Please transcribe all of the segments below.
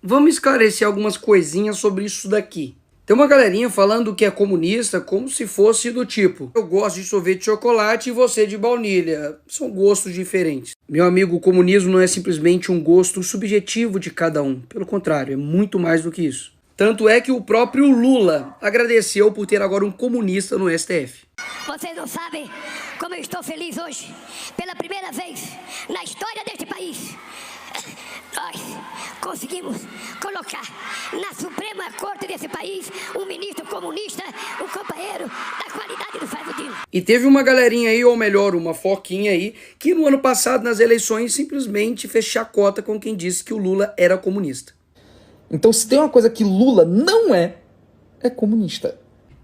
Vamos esclarecer algumas coisinhas sobre isso daqui. Tem uma galerinha falando que é comunista como se fosse do tipo: eu gosto de sorvete de chocolate e você de baunilha. São gostos diferentes. Meu amigo, o comunismo não é simplesmente um gosto subjetivo de cada um. Pelo contrário, é muito mais do que isso. Tanto é que o próprio Lula agradeceu por ter agora um comunista no STF. Vocês não sabem como eu estou feliz hoje. Pela primeira vez na história deste país, nós conseguimos colocar na Suprema Corte desse país um ministro comunista, um companheiro da qualidade do Flávio Dino. E teve uma galerinha aí, ou melhor, uma foquinha aí, que no ano passado, nas eleições, simplesmente fez chacota com quem disse que o Lula era comunista. Então, se tem uma coisa que Lula não é comunista.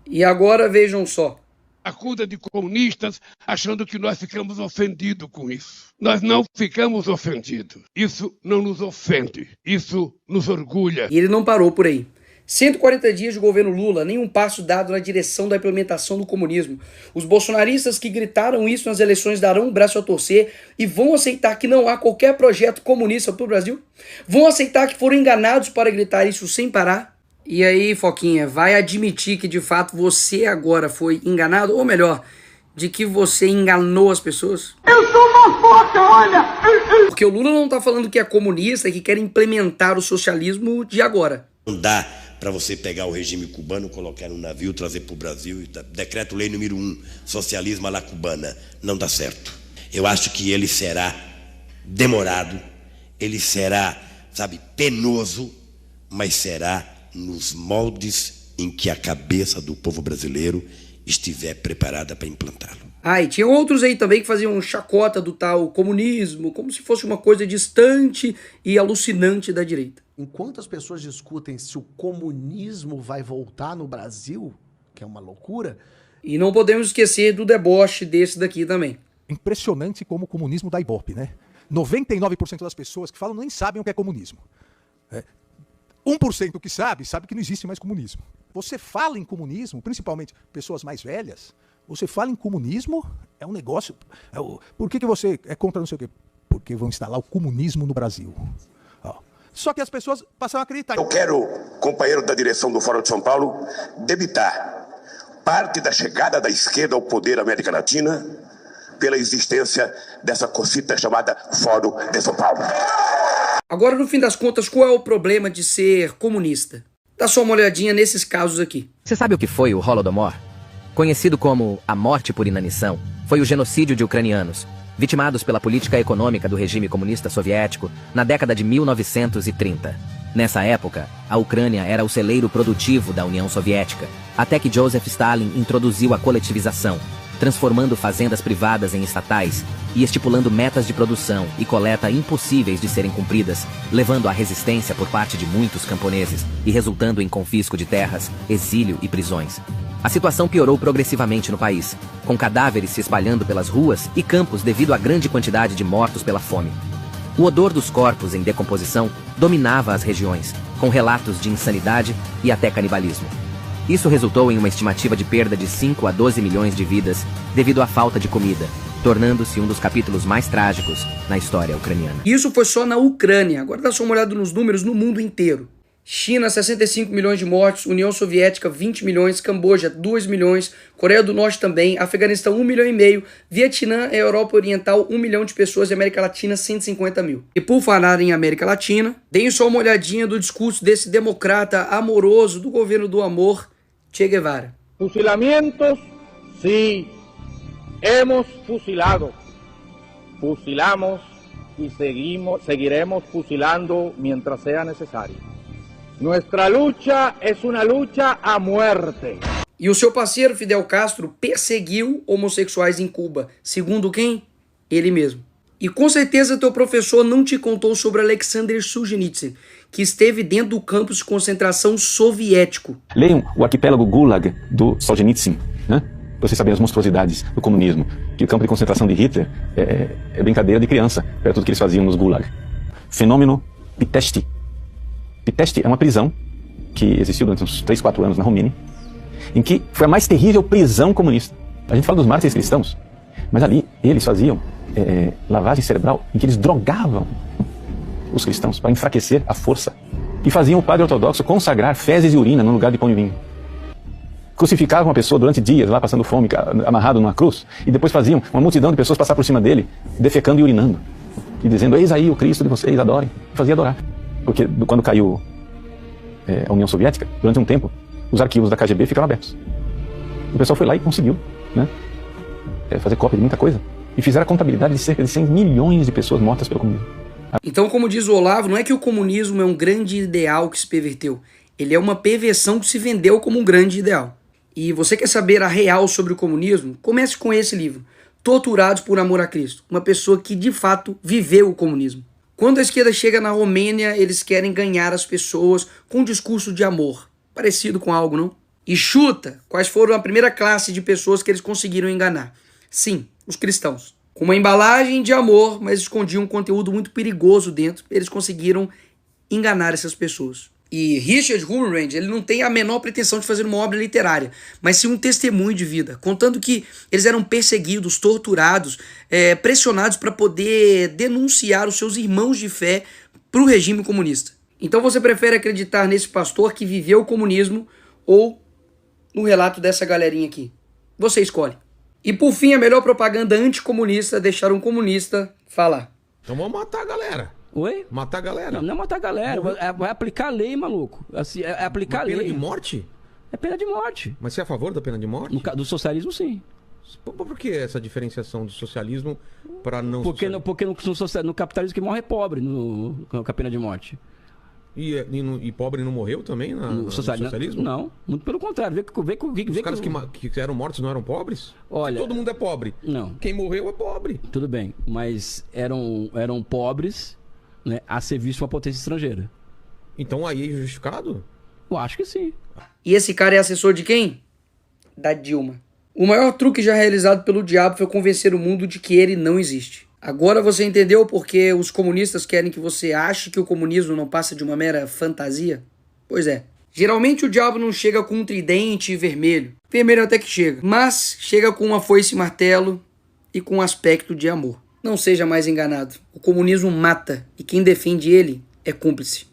E agora vejam só. Acusa de comunistas, achando que nós ficamos ofendidos com isso. Nós não ficamos ofendidos. Isso não nos ofende. Isso nos orgulha. E ele não parou por aí. 140 dias de governo Lula, nenhum passo dado na direção da implementação do comunismo. Os bolsonaristas que gritaram isso nas eleições darão um braço a torcer e vão aceitar que não há qualquer projeto comunista para o Brasil? Vão aceitar que foram enganados para gritar isso sem parar? E aí, Foquinha, vai admitir que de fato você agora foi enganado? Ou melhor, de que você enganou as pessoas? Eu sou uma foca, olha! Porque o Lula não tá falando que é comunista e que quer implementar o socialismo de agora. Não dá para você pegar o regime cubano, colocar no navio, trazer para o Brasil, e decreto-lei número 1, socialismo à la cubana. Não dá certo. Eu acho que ele será demorado, ele será, penoso, mas será nos moldes em que a cabeça do povo brasileiro estiver preparada para implantá-lo. E tinha outros aí também que faziam chacota do tal comunismo, como se fosse uma coisa distante e alucinante da direita. Enquanto as pessoas discutem se o comunismo vai voltar no Brasil, que é uma loucura... E não podemos esquecer do deboche desse daqui também. Impressionante como o comunismo dá ibope, né? 99% das pessoas que falam nem sabem o que é comunismo. 1% que sabe que não existe mais comunismo. Você fala em comunismo, principalmente pessoas mais velhas, você fala em comunismo, é um negócio... Por que você é contra não sei o quê? Porque vão instalar o comunismo no Brasil. Só que as pessoas passam a acreditar. Eu quero, companheiro da direção do Fórum de São Paulo, debitar parte da chegada da esquerda ao poder da América Latina pela existência dessa cosita chamada Fórum de São Paulo. Agora, no fim das contas, qual é o problema de ser comunista? Dá só uma olhadinha nesses casos aqui. Você sabe o que foi o Holodomor? Conhecido como a morte por inanição, foi o genocídio de ucranianos, vitimados pela política econômica do regime comunista soviético na década de 1930. Nessa época, a Ucrânia era o celeiro produtivo da União Soviética, até que Joseph Stalin introduziu a coletivização, transformando fazendas privadas em estatais e estipulando metas de produção e coleta impossíveis de serem cumpridas, levando à resistência por parte de muitos camponeses e resultando em confisco de terras, exílio e prisões. A situação piorou progressivamente no país, com cadáveres se espalhando pelas ruas e campos devido à grande quantidade de mortos pela fome. O odor dos corpos em decomposição dominava as regiões, com relatos de insanidade e até canibalismo. Isso resultou em uma estimativa de perda de 5 a 12 milhões de vidas devido à falta de comida, tornando-se um dos capítulos mais trágicos na história ucraniana. Isso foi só na Ucrânia. Agora dá só uma olhada nos números no mundo inteiro. China, 65 milhões de mortos, União Soviética, 20 milhões, Camboja, 2 milhões, Coreia do Norte também, Afeganistão, 1,5 milhão, Vietnã e Europa Oriental, 1 milhão de pessoas e América Latina, 150 mil. E por falar em América Latina, deem só uma olhadinha do discurso desse democrata amoroso do governo do amor, Che Guevara. Fusilamientos, sí, hemos fusilado, fusilamos y seguiremos fusilando mientras sea necesario. Nuestra lucha es una lucha a muerte. E o seu parceiro Fidel Castro perseguiu homossexuais em Cuba. Segundo quem? Ele mesmo. E com certeza teu professor não te contou sobre Alexander Solzhenitsyn, que esteve dentro do campo de concentração soviético. Leiam o arquipélago Gulag do Solzhenitsyn, né? Pra vocês saberem as monstruosidades do comunismo. Que o campo de concentração de Hitler é brincadeira de criança, perto do que eles faziam nos Gulag. Fenômeno Pitești. Pitești é uma prisão que existiu durante uns 3, 4 anos na Romênia, em que foi a mais terrível prisão comunista. A gente fala dos mártires cristãos, mas ali eles faziam lavagem cerebral, em que eles drogavam os cristãos para enfraquecer a força E faziam o padre ortodoxo consagrar fezes e urina no lugar de pão e vinho. Crucificavam uma pessoa durante dias, lá passando fome, amarrado numa cruz, e depois faziam uma multidão de pessoas passar por cima dele, defecando e urinando. E dizendo, eis aí o Cristo de vocês, adorem. E fazia adorar. Porque quando caiu a União Soviética, durante um tempo, os arquivos da KGB ficaram abertos. O pessoal foi lá e conseguiu, né, fazer cópia de muita coisa. E fizeram a contabilidade de cerca de 100 milhões de pessoas mortas pelo comunismo. Então, como diz o Olavo, não é que o comunismo é um grande ideal que se perverteu. Ele é uma perversão que se vendeu como um grande ideal. E você quer saber a real sobre o comunismo? Comece com esse livro, Torturados por Amor a Cristo. Uma pessoa que, de fato, viveu o comunismo. Quando a esquerda chega na Romênia, eles querem ganhar as pessoas com um discurso de amor. Parecido com algo, não? E chuta quais foram a primeira classe de pessoas que eles conseguiram enganar. Sim, os cristãos. Com uma embalagem de amor, mas escondiam um conteúdo muito perigoso dentro, eles conseguiram enganar essas pessoas. E Richard Wurmbrand, ele não tem a menor pretensão de fazer uma obra literária, mas sim um testemunho de vida, contando que eles eram perseguidos, torturados, pressionados para poder denunciar os seus irmãos de fé para o regime comunista. Então você prefere acreditar nesse pastor que viveu o comunismo ou no relato dessa galerinha aqui? Você escolhe. E por fim, a melhor propaganda anticomunista é deixar um comunista falar. Então vamos matar a galera. Oi? Matar a galera. Não é matar a galera, vai aplicar a lei, maluco. Assim, é aplicar a lei. Pena de morte? É pena de morte. Mas você é a favor da pena de morte? Do socialismo, sim. Por que essa diferenciação do socialismo para não... Porque no capitalismo que morre é pobre com a pena de morte. E pobre não morreu também no socialismo? Não, muito pelo contrário. Os caras que eram mortos não eram pobres? Olha, todo mundo é pobre. Não. Quem morreu é pobre. Tudo bem, mas eram pobres, né, a serviço de uma potência estrangeira. Então aí é justificado? Eu acho que sim. E esse cara é assessor de quem? Da Dilma. O maior truque já realizado pelo diabo foi convencer o mundo de que ele não existe. Agora você entendeu porque os comunistas querem que você ache que o comunismo não passa de uma mera fantasia? Pois é. Geralmente o diabo não chega com um tridente vermelho. Vermelho até que chega. Mas chega com uma foice e martelo e com um aspecto de amor. Não seja mais enganado. O comunismo mata e quem defende ele é cúmplice.